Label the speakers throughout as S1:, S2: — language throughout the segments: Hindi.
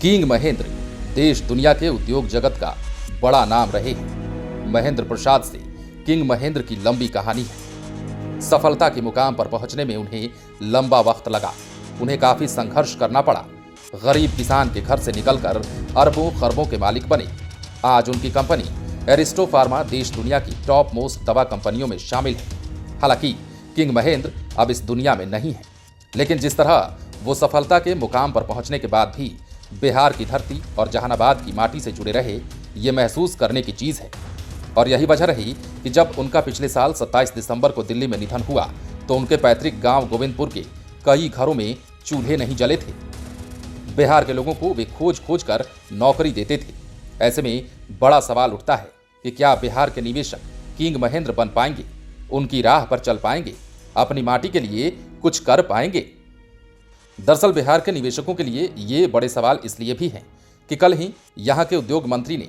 S1: किंग महेंद्र देश दुनिया के उद्योग जगत का बड़ा नाम रहे हैं। महेंद्र प्रसाद से किंग महेंद्र की लंबी कहानी है। सफलता के मुकाम पर पहुंचने में उन्हें लंबा वक्त लगा। उन्हें काफी संघर्ष करना पड़ा। गरीब किसान के घर से निकलकर अरबों खरबों के मालिक बने। आज उनकी कंपनी एरिस्टो फार्मा देश दुनिया की टॉप मोस्ट दवा कंपनियों में शामिल है। हालांकि किंग महेंद्र अब इस दुनिया में नहीं है, लेकिन जिस तरह वो सफलता के मुकाम पर पहुंचने के बाद भी बिहार की धरती और जहानाबाद की माटी से जुड़े रहे, ये महसूस करने की चीज़ है। और यही वजह रही कि जब उनका पिछले साल 27 दिसंबर को दिल्ली में निधन हुआ तो उनके पैतृक गांव गोविंदपुर के कई घरों में चूल्हे नहीं जले थे। बिहार के लोगों को वे खोज खोज कर नौकरी देते थे। ऐसे में बड़ा सवाल उठता है कि क्या बिहार के निवेशक किंग महेंद्र बन पाएंगे, उनकी राह पर चल पाएंगे, अपनी माटी के लिए कुछ कर पाएंगे। दरअसल बिहार के निवेशकों के लिए ये बड़े सवाल इसलिए भी हैं कि कल ही यहाँ के उद्योग मंत्री ने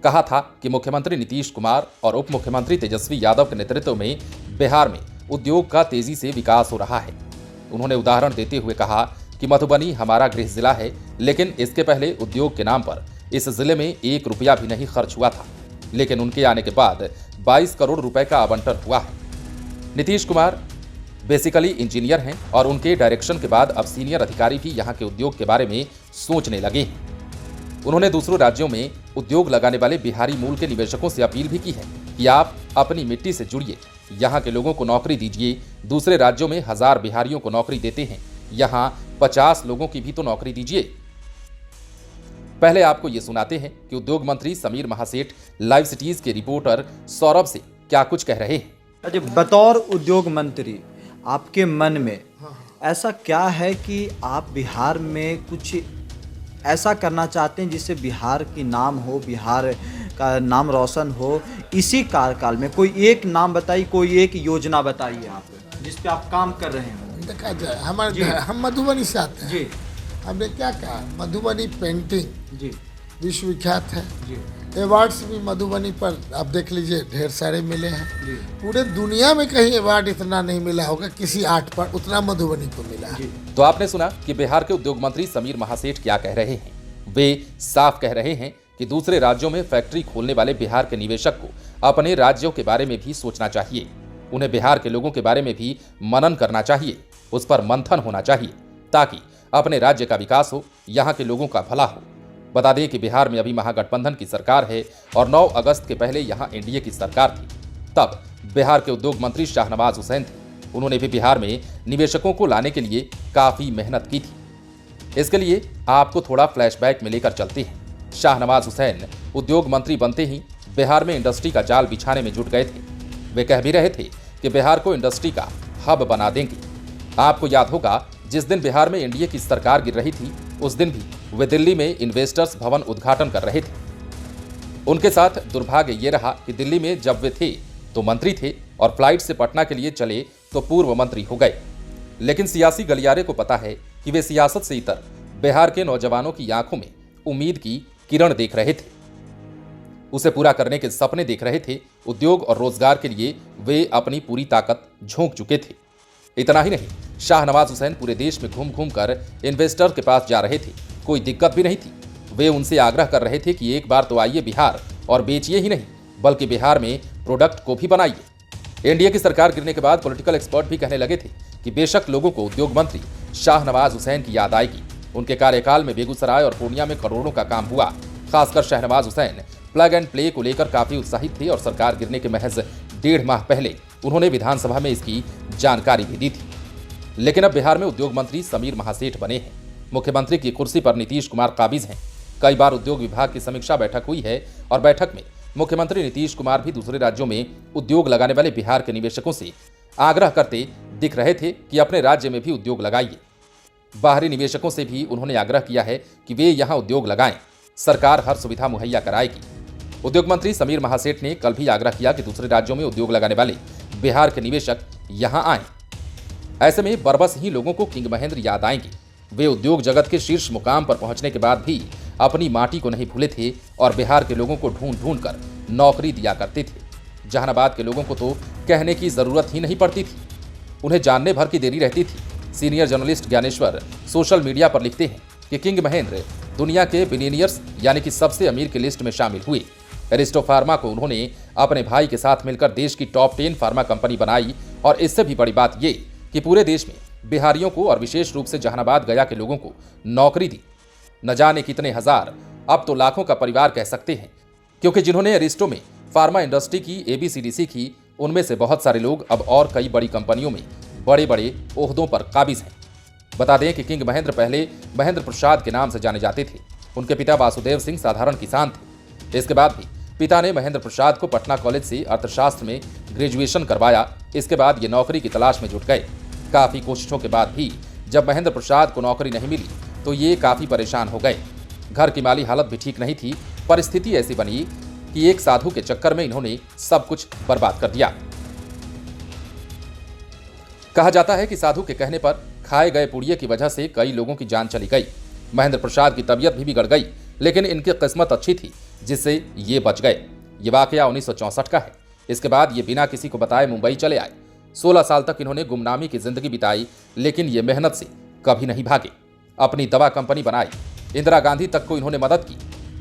S1: कहा था कि मुख्यमंत्री नीतीश कुमार और उप मुख्यमंत्री तेजस्वी यादव के नेतृत्व में बिहार में उद्योग का तेजी से विकास हो रहा है। उन्होंने उदाहरण देते हुए कहा कि मधुबनी हमारा गृह जिला है, लेकिन इसके पहले उद्योग के नाम पर इस जिले में 1 रुपया भी नहीं खर्च हुआ था, लेकिन उनके आने के बाद 22 करोड़ रुपए का आवंटन हुआ है। नीतीश कुमार बेसिकली इंजीनियर हैं और उनके डायरेक्शन के बाद अब सीनियर अधिकारी भी यहाँ के उद्योग के बारे में सोचने लगे हैं। उन्होंने दूसरों राज्यों में उद्योग लगाने वाले बिहारी मूल के निवेशकों से अपील भी की है कि आप अपनी मिट्टी से जुड़िए, यहाँ के लोगों को नौकरी दीजिए। दूसरे राज्यों में 1000 बिहारियों को नौकरी देते हैं, यहाँ 50 लोगों की भी तो नौकरी दीजिए। पहले आपको ये सुनाते हैं कि उद्योग मंत्री समीर महासेठ लाइव सिटीज के रिपोर्टर सौरभ से क्या कुछ कह रहे हैं।
S2: बतौर उद्योग मंत्री आपके मन में ऐसा क्या है कि आप बिहार में कुछ ऐसा करना चाहते हैं जिससे बिहार की नाम हो, बिहार का नाम रोशन हो? इसी कार्यकाल में कोई एक नाम बताइए, कोई एक योजना बताइए आप जिस पे आप काम कर रहे हैं।
S3: देखा जाए हम मधुबनी से आते हैं जी। हमने क्या कहा, मधुबनी पेंटिंग जी विश्वविख्यात है जी। अवार्ड्स भी मधुबनी पर आप देख लीजिए ढेर सारे मिले हैं जी। पूरे दुनिया में कहीं अवार्ड इतना नहीं मिला होगा किसी आर्ट पर उतना मधुबनी को मिला है।
S1: तो आपने सुना कि बिहार के उद्योग मंत्री समीर महासेठ क्या कह रहे हैं। वे साफ कह रहे हैं कि दूसरे राज्यों में फैक्ट्री खोलने वाले बिहार के निवेशक को अपने राज्यों के बारे में भी सोचना चाहिए। उन्हें बिहार के लोगों के बारे में भी मनन करना चाहिए, उस पर मंथन होना चाहिए, ताकि अपने राज्य का विकास हो, यहाँ के लोगों का भला हो। बता दें कि बिहार में अभी महागठबंधन की सरकार है और 9 अगस्त के पहले यहाँ एनडीए की सरकार थी। तब बिहार के उद्योग मंत्री शाहनवाज हुसैन थे। उन्होंने भी बिहार में निवेशकों को लाने के लिए काफ़ी मेहनत की थी। इसके लिए आपको थोड़ा फ्लैशबैक में लेकर चलते हैं। शाहनवाज हुसैन उद्योग मंत्री बनते ही बिहार में इंडस्ट्री का जाल बिछाने में जुट गए थे। वे कह भी रहे थे कि बिहार को इंडस्ट्री का हब बना देंगे। आपको याद होगा जिस दिन बिहार में एनडीए की सरकार गिर रही थी, उस दिन भी वे दिल्ली में इन्वेस्टर्स भवन उद्घाटन कर रहे थे। उनके साथ दुर्भाग्य ये रहा कि दिल्ली में जब वे थे तो मंत्री थे और फ्लाइट से पटना के लिए चले तो पूर्व मंत्री हो गए। लेकिन सियासी गलियारे को पता है कि वे सियासत से इतर बिहार के नौजवानों की आंखों में उम्मीद की किरण देख रहे थे, उसे पूरा करने के सपने देख रहे थे। उद्योग और रोजगार के लिए वे अपनी पूरी ताकत झोंक चुके थे। इतना ही नहीं, शाहनवाज हुसैन पूरे देश में घूम घूम कर इन्वेस्टर के पास जा रहे थे। कोई दिक्कत भी नहीं थी। वे उनसे आग्रह कर रहे थे कि एक बार तो आइए बिहार और बेचिए ही नहीं, बल्कि बिहार में प्रोडक्ट को भी बनाइए। एनडीए की सरकार गिरने के बाद पॉलिटिकल एक्सपर्ट भी कहने लगे थे कि बेशक लोगों को उद्योग मंत्री शाहनवाज हुसैन की याद आएगी। उनके कार्यकाल में बेगूसराय और पूर्णिया में करोड़ों का काम हुआ। खासकर Shahnawaz Hussain plug and play को लेकर काफी उत्साहित थे और सरकार गिरने के महज 1.5 माह पहले उन्होंने विधानसभा में इसकी जानकारी भी दी थी। लेकिन अब बिहार में उद्योग मंत्री समीर महासेठ बने हैं। मुख्यमंत्री की कुर्सी पर नीतीश कुमार काबिज हैं। कई बार उद्योग विभाग की समीक्षा बैठक हुई है और बैठक में मुख्यमंत्री नीतीश कुमार भी दूसरे राज्यों में उद्योग लगाने वाले बिहार के निवेशकों से आग्रह करते दिख रहे थे कि अपने राज्य में भी उद्योग लगाइए। बाहरी निवेशकों से भी उन्होंने आग्रह किया है कि वे यहाँ उद्योग लगाएं, सरकार हर सुविधा मुहैया कराएगी। उद्योग मंत्री समीर महासेठ ने कल भी आग्रह किया कि दूसरे राज्यों में उद्योग लगाने वाले बिहार के निवेशक यहाँ आएं। ऐसे में बरबस ही लोगों को किंग महेंद्र याद आएंगे। वे उद्योग जगत के शीर्ष मुकाम पर पहुंचने के बाद भी अपनी माटी को नहीं भूले थे और बिहार के लोगों को ढूंढ ढूंढ कर नौकरी दिया करते थे। जहानाबाद के लोगों को तो कहने की जरूरत ही नहीं पड़ती थी, उन्हें जानने भर की देरी रहती थी। Senior journalist Dnyaneshwar social media पर लिखते हैं कि किंग महेंद्र दुनिया के बिलियनियर्स यानी कि सबसे अमीर की लिस्ट में शामिल हुए। एरिस्टो फार्मा को उन्होंने अपने भाई के साथ मिलकर देश की टॉप 10 फार्मा कंपनी बनाई और इससे भी बड़ी बात ये कि पूरे देश में बिहारियों को और विशेष रूप से जहानाबाद गया के लोगों को नौकरी दी। न जाने कितने हजार, अब तो लाखों का परिवार कह सकते हैं, क्योंकि जिन्होंने एरिस्टो में फार्मा इंडस्ट्री की ABCD सीखी उनमें से बहुत सारे लोग अब और कई बड़ी कंपनियों में बड़े बड़े ओहदों पर काबिज हैं। बता दें कि किंग महेंद्र पहले महेंद्र प्रसाद के नाम से जाने जाते थे। उनके पिता वासुदेव सिंह साधारण किसान थे। इसके बाद भी पिता ने महेंद्र प्रसाद को पटना कॉलेज से अर्थशास्त्र में ग्रेजुएशन करवाया। इसके बाद ये नौकरी की तलाश में जुट गए। काफ़ी कोशिशों के बाद भी जब महेंद्र प्रसाद को नौकरी नहीं मिली तो ये काफ़ी परेशान हो गए। घर की माली हालत भी ठीक नहीं थी। परिस्थिति ऐसी बनी कि एक साधु के चक्कर में इन्होंने सब कुछ बर्बाद कर दिया। कहा जाता है कि साधु के कहने पर खाए गए पुड़िये की वजह से कई लोगों की जान चली गई। महेंद्र प्रसाद की तबीयत भी बिगड़ गई, लेकिन इनकी किस्मत अच्छी थी जिससे ये बच गए। ये वाकया 1964 का है। इसके बाद ये बिना किसी को बताए मुंबई चले आए। 16 साल तक इन्होंने गुमनामी की जिंदगी बिताई, लेकिन ये मेहनत से कभी नहीं भागे। अपनी दवा कंपनी बनाई। इंदिरा गांधी तक को इन्होंने मदद की।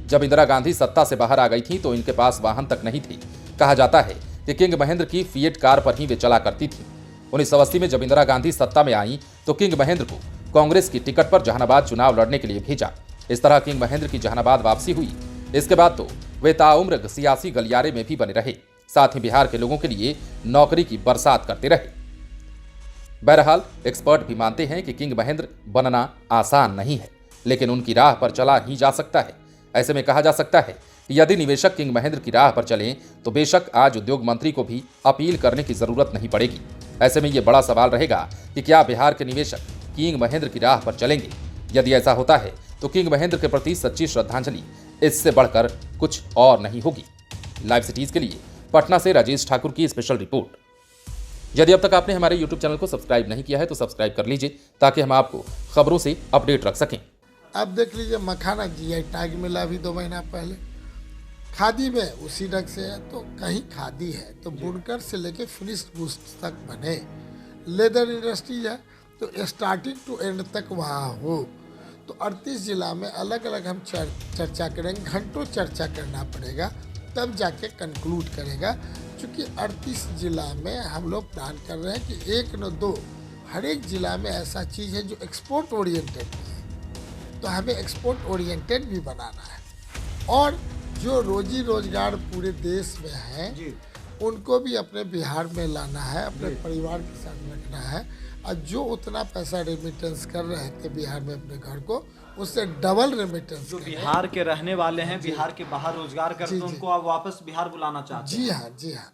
S1: जब इंदिरा गांधी सत्ता से बाहर आ गई थी तो इनके पास वाहन तक नहीं थे। कहा जाता है कि किंग महेंद्र की फिएट कार पर ही वे चला करती थी। 1980 में जब इंदिरा गांधी सत्ता में आई तो किंग महेंद्र को कांग्रेस की टिकट पर जहानाबाद चुनाव लड़ने के लिए भेजा। इस तरह किंग महेंद्र की जहानाबाद वापसी हुई। इसके बाद तो वे ताउम्र सियासी गलियारे में भी बने रहे, साथ ही बिहार के लोगों के लिए नौकरी की बरसात करते रहे। बहरहाल एक्सपर्ट भी मानते हैं कि किंग महेंद्र बनना आसान नहीं है, लेकिन उनकी राह पर चला ही जा सकता है। ऐसे में कहा जा सकता है कि यदि निवेशक किंग महेंद्र की राह पर चलें तो बेशक आज उद्योग मंत्री को भी अपील करने की जरूरत नहीं पड़ेगी। ऐसे में ये बड़ा सवाल रहेगा कि क्या बिहार के निवेशक किंग महेंद्र की राह पर चलेंगे। यदि ऐसा होता है तो किंग महेंद्र के प्रति सच्ची श्रद्धांजलि इससे बढ़कर कुछ और नहीं होगी। लाइव सिटीज के लिए पटना से राजेश ठाकुर की स्पेशल रिपोर्ट। यदि अब तक आपने हमारे YouTube चैनल को सब्सक्राइब नहीं किया है तो सब्सक्राइब कर लीजिए ताकि हम आपको खबरों से अपडेट रख सकें।
S3: अब देख लीजिए मखाना GI टैग मिला अभी 2 महीना पहले। खादी में उसी ढंग से है, तो कहीं खादी है तो बुनकर से लेके फिनिश्ड गुड्स तक बने। लेदर इंडस्ट्री है तो स्टार्टिंग टू एंड तक वहाँ हो। तो 38 जिला में अलग अलग हम चर्चा करेंगे, घंटों चर्चा करना पड़ेगा तब जाके कंक्लूड करेगा। क्योंकि 38 जिला में हम लोग प्लान कर रहे हैं कि 1 न 2 हर एक जिला में ऐसा चीज़ है जो एक्सपोर्ट ओरिएंटेड है, तो हमें एक्सपोर्ट ओरिएंटेड भी बनाना है। और जो रोजी रोजगार पूरे देश में है उनको भी अपने बिहार में लाना है, अपने परिवार के साथ रखना है। और जो उतना पैसा रेमिटेंस कर रहे थे बिहार में अपने घर को, उससे डबल रेमिटेंस
S2: जो बिहार के रहने वाले हैं, बिहार के बाहर रोजगार करते हैं, उनको आप वापस बिहार बुलाना चाहते हैं।
S3: जी हाँ, जी हाँ।